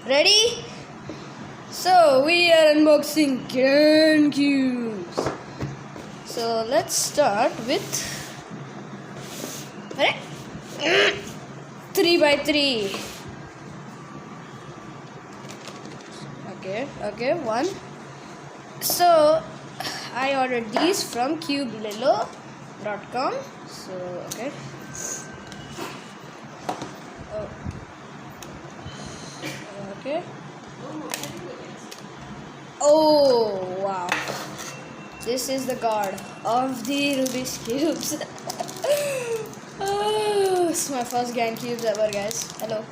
Ready? So we are unboxing Gancubes. So let's start with 3x3. Okay, one. So I ordered these from cubelelo.com. So okay. Okay. Oh wow! This is the guard of the Rubik's cubes. Oh, it's my first Gancubes ever, guys. Hello,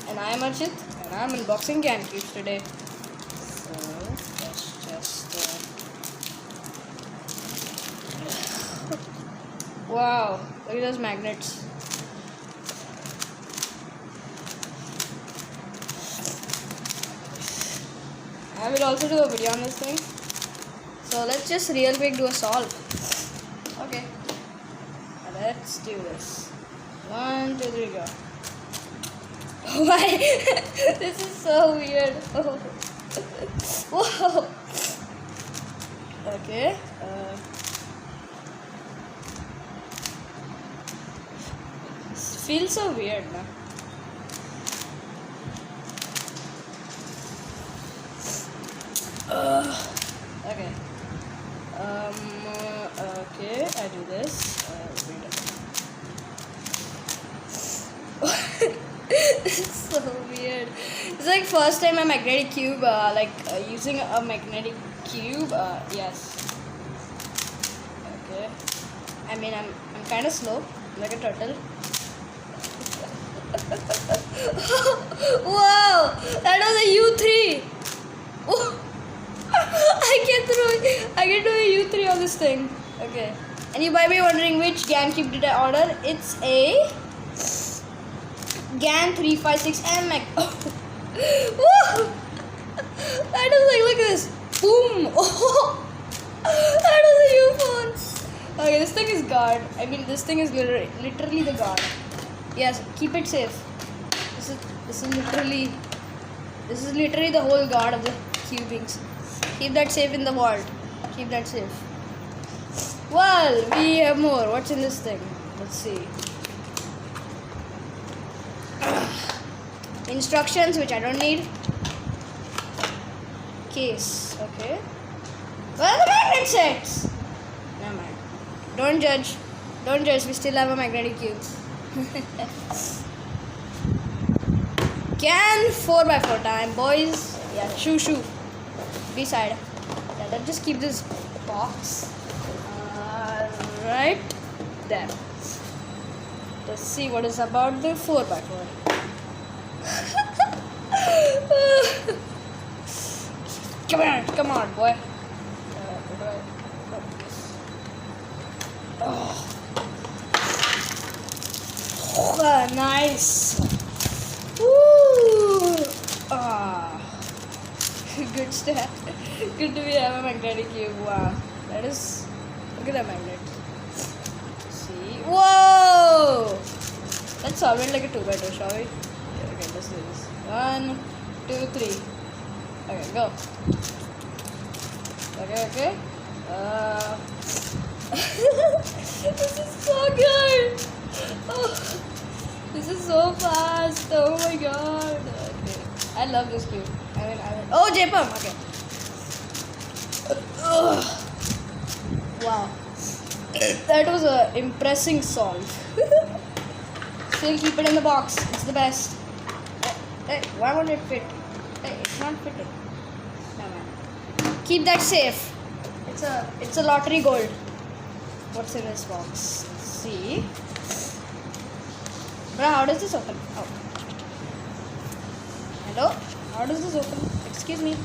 and I am Archit, and I am unboxing Gancubes today. So let's just wow! Look at those magnets. I will also do a video on this thing. So let's just real quick do a solve. Okay. Let's do this. 1, 2, 3, go. Why? This is so weird. Oh. Whoa. Okay. This feels so weird, man. Okay. Okay, I do this. This is so weird. It's like first time a magnetic cube, using a magnetic cube. Yes. Okay. I mean, I'm kind of slow, like a turtle. Wow, that was a U3. Oh. I can do a U3 on this thing. Okay. And you might be wondering which Gancube did I order. It's a Gan 356M Mag. Oh. Woo! That is like, look at this. Boom! Oh. That was a U-phone. Okay, this thing is guard. I mean, this thing is literally the guard. Yes, keep it safe. This is literally the whole guard of the cubings. Keep that safe in the vault. Keep that safe. Well, we have more. What's in this thing? Let's see. Instructions, which I don't need. Case. Okay. Where are the magnet sets? Never mind. Don't judge. Don't judge. We still have a magnetic cube. Can 4x4 time, boys. Yeah, shoo. B-side. Yeah, let's just keep this box right there. Let's see what is about the 4x4. Come on, boy. Oh, nice. Woo! Good stuff. Good to have a magnetic cube. Wow. That is. Look at that magnet. See. Whoa! Let's solve it like a 2x2, shall we? Okay, let's do this. 1, 2, 3. Okay, go. Okay. This is so good. Oh, this is so fast. Oh my god. Okay. I love this cube. Oh, J-pump. Okay. Wow. That was a impressive solve. Still keep it in the box. It's the best. Hey, why won't it fit? Hey, it's not fitting. No, man. Keep that safe. It's a lottery gold. What's in this box? Let's see. Bro, how does this open? Oh. Hello? How does this open? Excuse me.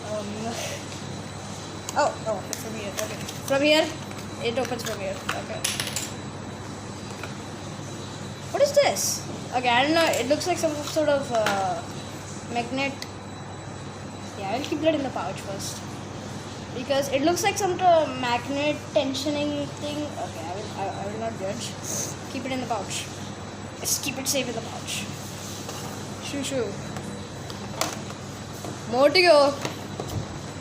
Oh, from here. Okay. From here, it opens from here. Okay. What is this? Okay, I don't know. It looks like some sort of magnet. Yeah, I'll keep that in the pouch first. Because it looks like some sort of magnet tensioning thing. Okay, I will not judge. Keep it in the pouch. Just keep it safe in the pouch. Shoo. More to go.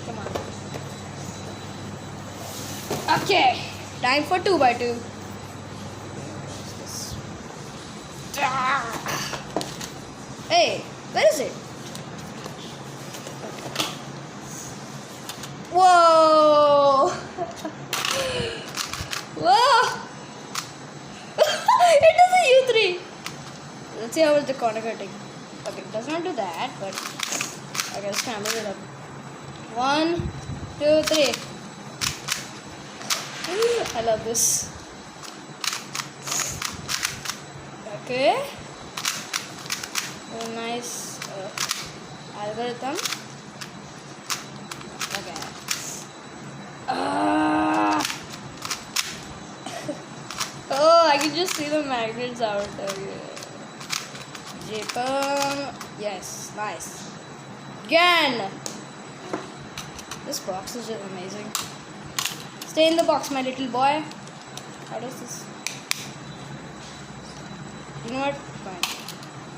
Come on. Okay. Time for 2x2. Hey, where is it? Whoa! Whoa! It does a U3. Let's see how is the corner cutting. Okay, it does not do that, but okay, let's scramble it up. 1, 2, 3. I love this. Okay. Oh, nice algorithm. Okay. Oh, I can just see the magnets out there. Japan. Yes, nice. Again. This box is just amazing. Stay in the box, my little boy. How does this? You know what? Fine.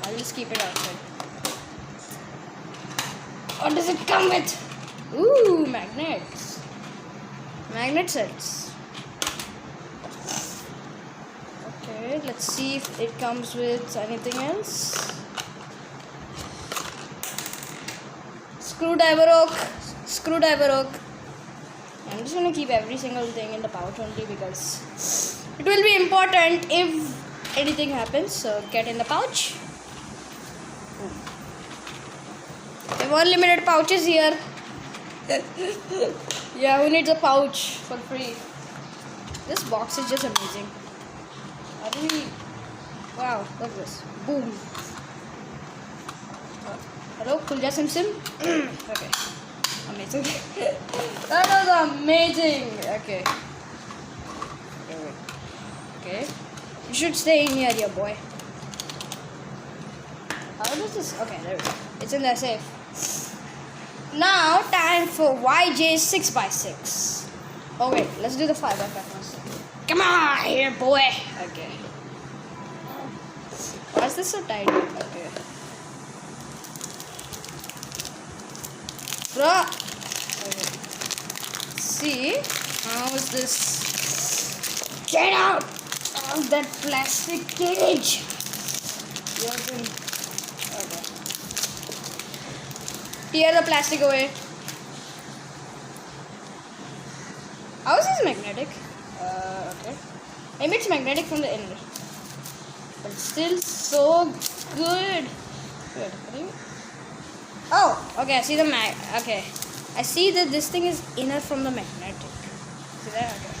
I'll just keep it outside. What does it come with? Ooh, magnets. Magnet sets. Okay, let's see if it comes with anything else. Screwdriver hook. Screwdriver hook. I'm just gonna keep every single thing in the pouch only because it will be important if anything happens. So get in the pouch. We have unlimited pouches here. Yeah, who needs a pouch for free? This box is just amazing. How do we? Wow, look at this. Boom. Hello, Kulja Sim Sim. Okay. Amazing. That was amazing. Okay. Okay. You should stay in here, boy. How does this? Okay, there we go. It's in there safe. Now, time for YJ 6x6. Oh, wait. Let's do the 5x5 first. Come on here, boy. Okay. Why is this so tight? Okay. Okay. See, how is this? Get out of that plastic cage. Okay. Tear the plastic away. How is this magnetic? Okay. Maybe it's magnetic from the inner, but still so good. Good. Oh, okay. I see the Okay, I see that this thing is inner from the magnetic. See that? Okay.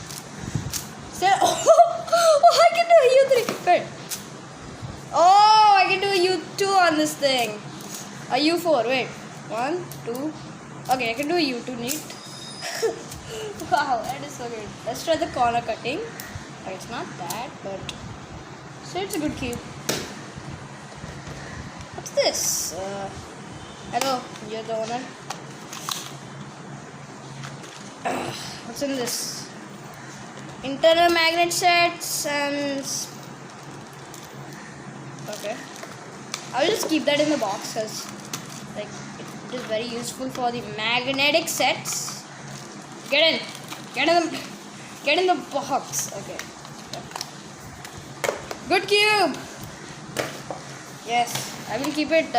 So, oh, I can do a U3. Good. Oh, I can do a U2 on this thing. A U4. Wait. 1, 2. Okay, I can do a U2 neat. Wow, that is so good. Let's try the corner cutting. Okay, it's not that, but still it's a good cube. What's this? Hello, you're the owner. What's in this? Internal magnet sets and... Okay. I'll just keep that in the box because like it is very useful for the magnetic sets. Get in. Get in the box. Okay. Good cube. Yes, I will keep it.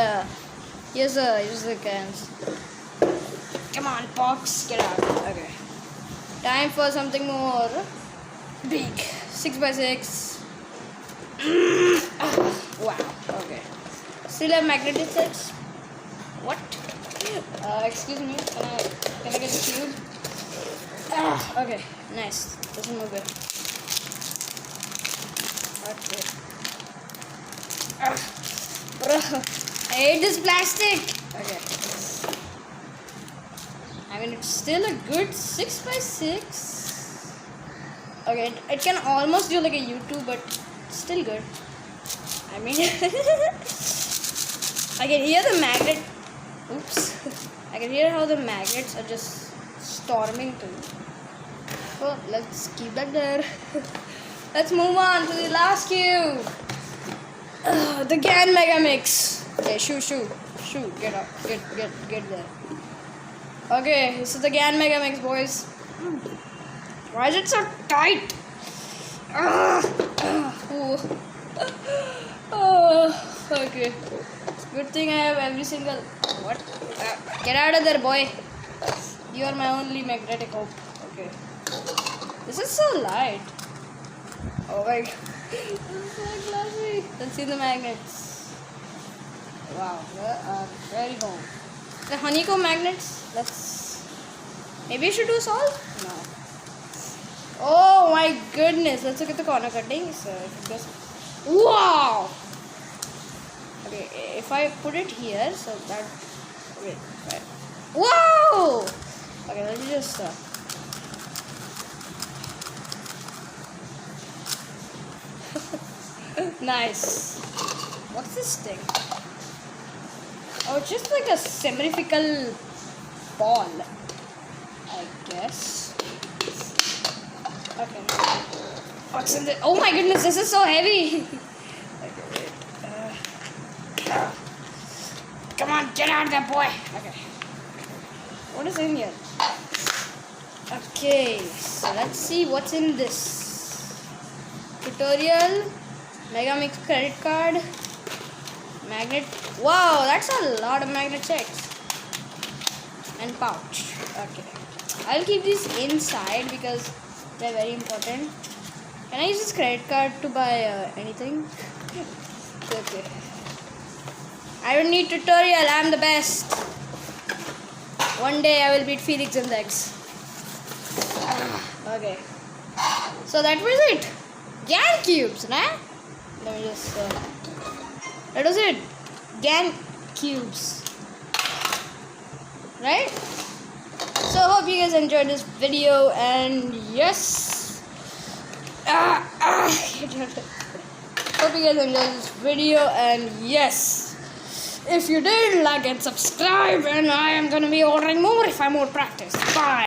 Here's the cans. Come on, box, get out. Okay. Time for something more big. 6x6. Wow. Okay. Still have magnetic sets. What? Excuse me. Can I get the cube? Okay. Nice. Doesn't move it. Okay. Bro, I hate this plastic. Okay. I mean, it's still a good 6x6. Okay, it can almost do like a U2, but still good. I mean, I can hear the magnet. Oops. I can hear how the magnets are just storming too. So let's keep that there. Let's move on to the last cube. The Gan megamix. Okay, shoo. Shoot, get up. Get there. Okay, this is the Gan Megamix, boys. Why is it so tight? Okay. Good thing I have every single... What? Get out of there, boy. You are my only magnetic hope. Okay. This is so light. Oh my god. This is so classy. Let's see the magnets. Wow, they are very home. The honeycomb magnets. Maybe you should do salt? No. Oh my goodness. Let's look at the corner cutting. So just... Wow! Okay, if I put it here, so that... Wait. Wow! Okay, let me just... Nice. What's this thing? Oh, it's just like a symmetrical ball, I guess. Okay. What's in the... Oh my goodness, this is so heavy. Okay, wait. Come on, get out of there, boy. Okay. What is in here? Okay, so let's see what's in this. Tutorial, megamix credit card, magnet. Wow, that's a lot of magnet checks. And pouch. Okay. I'll keep these inside because they're very important. Can I use this credit card to buy anything? Okay. I don't need tutorial, I'm the best. One day I will beat Felix in the X. Okay. So that was it. Gancubes, nah? Let me just... that was it. Gancubes. Right? So hope you guys enjoyed this video and yes. Hope you guys enjoyed this video and yes. If you did, like and subscribe, and I am gonna be ordering more if I more practice. Bye.